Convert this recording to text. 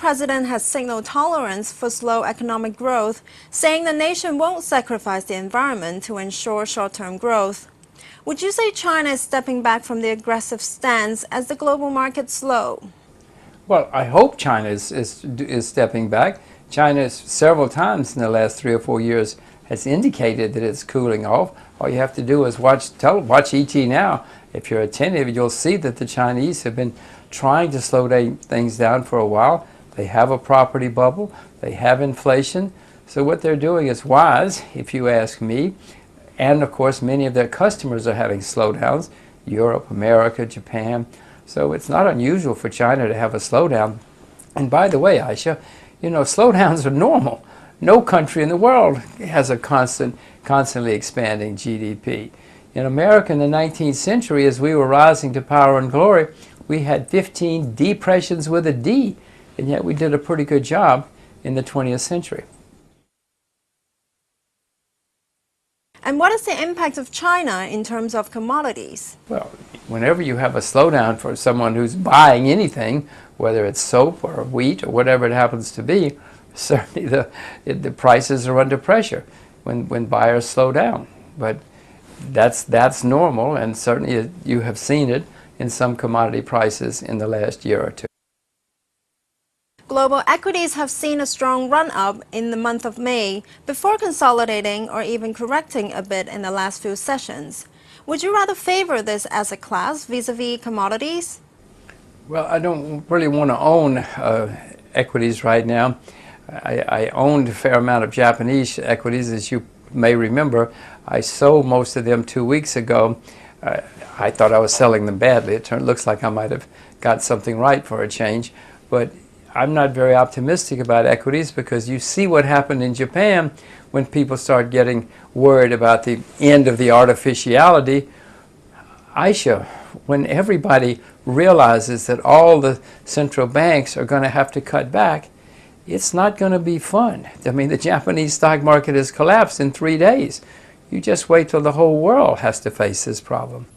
president has signaled tolerance for slow economic growth, saying the nation won't sacrifice the environment to ensure short-term growth. Would you say China is stepping back from the aggressive stance as the global market slow? Well, I hope China is stepping back. China several times in the last 3 or 4 years has indicated that it's cooling off. All you have to do is watch ET now. If you're attentive, you'll see that the Chinese have been trying to slow things down for a while. They have a property bubble. They have inflation. So what they're doing is wise, if you ask me. And of course, many of their customers are having slowdowns. Europe, America, Japan. So it's not unusual for China to have a slowdown. And by the way, Aisha, you know, slowdowns are normal. No country in the world has a constantly expanding GDP. In America in the 19th century, as we were rising to power and glory, we had 15 depressions with a D, and yet we did a pretty good job in the 20th century. And what is the impact of China in terms of commodities? Well, whenever you have a slowdown for someone who's buying anything, whether it's soap or wheat or whatever it happens to be, certainly the prices are under pressure when buyers slow down. But that's normal, and certainly you have seen it in some commodity prices in the last year or two. Global equities have seen a strong run-up in the month of May before consolidating or even correcting a bit in the last few sessions. Would you rather favor this asset class vis-a-vis commodities? Well, I don't really want to own equities right now. I owned a fair amount of Japanese equities, as you may remember. I sold most of them 2 weeks ago. I thought I was selling them badly. It looks like I might have got something right for a change. But I'm not very optimistic about equities because you see what happened in Japan when people start getting worried about the end of the artificiality. Aisha, when everybody realizes that all the central banks are going to have to cut back, it's not going to be fun. I mean, the Japanese stock market has collapsed in 3 days. You just wait till the whole world has to face this problem.